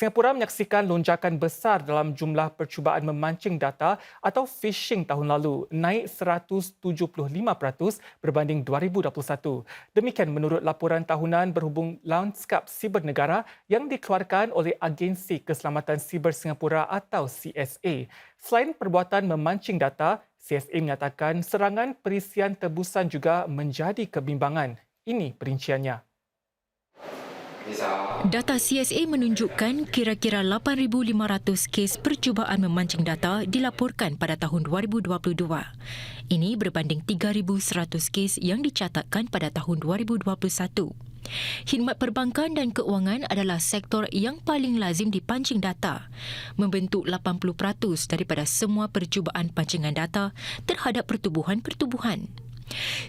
Singapura menyaksikan lonjakan besar dalam jumlah percubaan memancing data atau phishing tahun lalu, naik 175% berbanding 2021. Demikian menurut laporan tahunan berhubung lanskap siber negara yang dikeluarkan oleh Agensi Keselamatan Siber Singapura atau CSA. Selain perbuatan memancing data, CSA menyatakan serangan perisian tebusan juga menjadi kebimbangan. Ini perinciannya. Data CSA menunjukkan kira-kira 8,500 kes percubaan memancing data dilaporkan pada tahun 2022. Ini berbanding 3,100 kes yang dicatatkan pada tahun 2021. Khidmat perbankan dan keuangan adalah sektor yang paling lazim dipancing data, membentuk 80% daripada semua percubaan pancingan data terhadap pertubuhan-pertubuhan.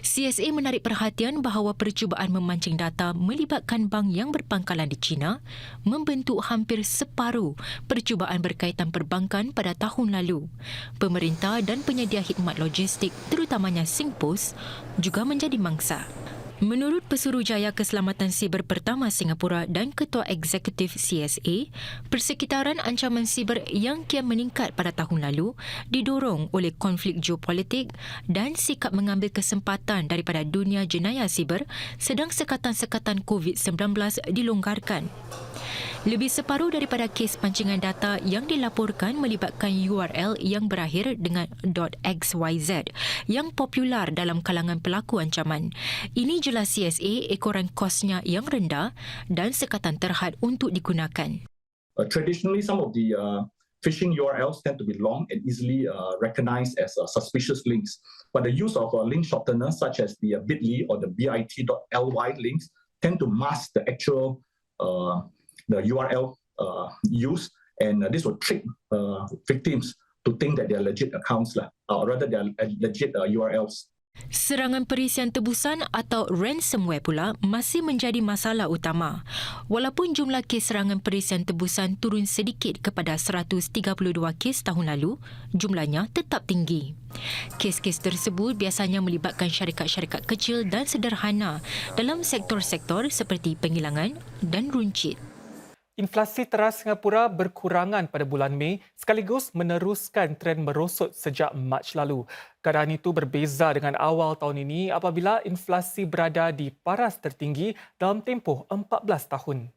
CSA menarik perhatian bahawa percubaan memancing data melibatkan bank yang berpangkalan di China membentuk hampir separuh percubaan berkaitan perbankan pada tahun lalu. Pemerintah dan penyedia khidmat logistik terutamanya Singpost juga menjadi mangsa. Menurut Pesuruhjaya Keselamatan Siber Pertama Singapura dan Ketua Eksekutif CSA, persekitaran ancaman siber yang kian meningkat pada tahun lalu didorong oleh konflik geopolitik dan sikap mengambil kesempatan daripada dunia jenayah siber sedang sekatan-sekatan COVID-19 dilonggarkan. Lebih separuh daripada kes pancingan data yang dilaporkan melibatkan URL yang berakhir dengan .xyz yang popular dalam kalangan pelaku ancaman. Ini jelas CSA ekoran kosnya yang rendah dan sekatan terhad untuk digunakan. Traditionally, some of the phishing URLs tend to be long and easily recognized as suspicious links. But the use of link shorteners such as the bit.ly or the bit.ly links tend to mask the actual the URL use, and this will trick victims to think that they are legit accounts or rather they are legit URLs. Serangan perisian tebusan atau ransomware pula masih menjadi masalah utama. Walaupun jumlah kes serangan perisian tebusan turun sedikit kepada 132 kes tahun lalu, jumlahnya tetap tinggi. Kes-kes tersebut biasanya melibatkan syarikat-syarikat kecil dan sederhana dalam sektor-sektor seperti penghilangan dan runcit. Inflasi teras Singapura berkurangan pada bulan Mei sekaligus meneruskan tren merosot sejak Mac lalu. Keadaan itu berbeza dengan awal tahun ini apabila inflasi berada di paras tertinggi dalam tempoh 14 tahun.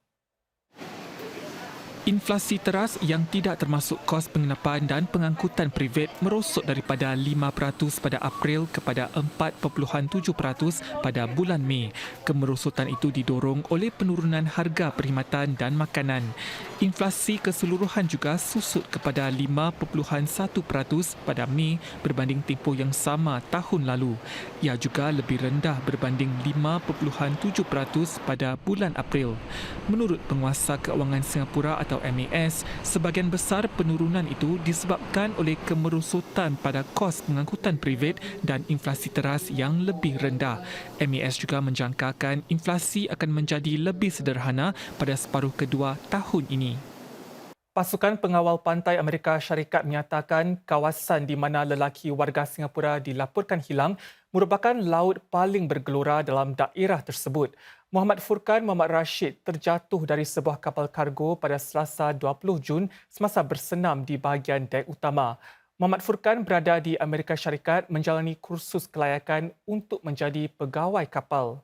Inflasi teras yang tidak termasuk kos penginapan dan pengangkutan privat merosot daripada 5% pada April kepada 4.7% pada bulan Mei. Kemerosotan itu didorong oleh penurunan harga perkhidmatan dan makanan. Inflasi keseluruhan juga susut kepada 5.1% pada Mei berbanding tempoh yang sama tahun lalu. Ia juga lebih rendah berbanding 5.7% pada bulan April. Menurut Penguasa Keuangan Singapura atau MAS, sebahagian besar penurunan itu disebabkan oleh kemerosotan pada kos pengangkutan privat dan inflasi teras yang lebih rendah. MAS juga menjangkakan inflasi akan menjadi lebih sederhana pada separuh kedua tahun ini. Pasukan Pengawal Pantai Amerika Syarikat menyatakan kawasan di mana lelaki warga Singapura dilaporkan hilang merupakan laut paling bergelora dalam daerah tersebut. Muhammad Furkan Muhammad Rashid terjatuh dari sebuah kapal kargo pada Selasa 20 Jun semasa bersenam di bahagian dek utama. Muhammad Furkan berada di Amerika Syarikat menjalani kursus kelayakan untuk menjadi pegawai kapal.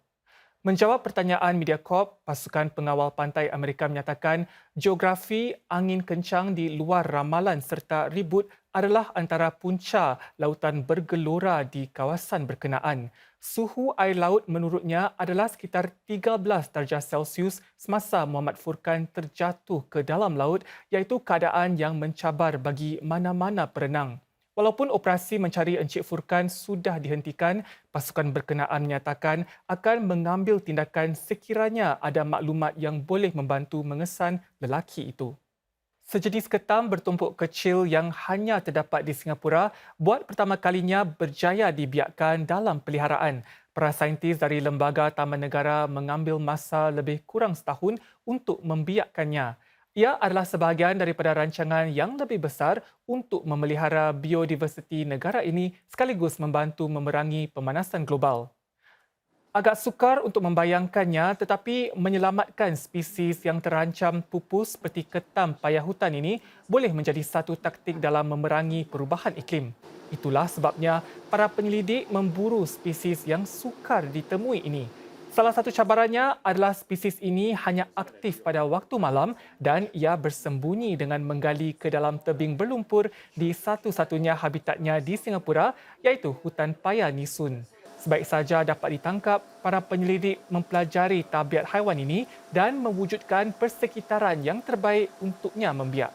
Menjawab pertanyaan Mediacorp, pasukan pengawal pantai Amerika menyatakan geografi angin kencang di luar ramalan serta ribut adalah antara punca lautan bergelora di kawasan berkenaan. Suhu air laut menurutnya adalah sekitar 13 darjah Celsius semasa Muhammad Furkan terjatuh ke dalam laut, iaitu keadaan yang mencabar bagi mana-mana perenang. Walaupun operasi mencari Encik Furkan sudah dihentikan, pasukan berkenaan menyatakan akan mengambil tindakan sekiranya ada maklumat yang boleh membantu mengesan lelaki itu. Sejenis ketam bertumpuk kecil yang hanya terdapat di Singapura buat pertama kalinya berjaya dibiakkan dalam peliharaan. Para saintis dari Lembaga Taman Negara mengambil masa lebih kurang setahun untuk membiakkannya. Ia adalah sebahagian daripada rancangan yang lebih besar untuk memelihara biodiversiti negara ini sekaligus membantu memerangi pemanasan global. Agak sukar untuk membayangkannya, tetapi menyelamatkan spesies yang terancam pupus seperti ketam payah hutan ini boleh menjadi satu taktik dalam memerangi perubahan iklim. Itulah sebabnya para penyelidik memburu spesies yang sukar ditemui ini. Salah satu cabarannya adalah spesies ini hanya aktif pada waktu malam dan ia bersembunyi dengan menggali ke dalam tebing berlumpur di satu-satunya habitatnya di Singapura, iaitu hutan paya Nisun. Sebaik saja dapat ditangkap, para penyelidik mempelajari tabiat haiwan ini dan mewujudkan persekitaran yang terbaik untuknya membiak.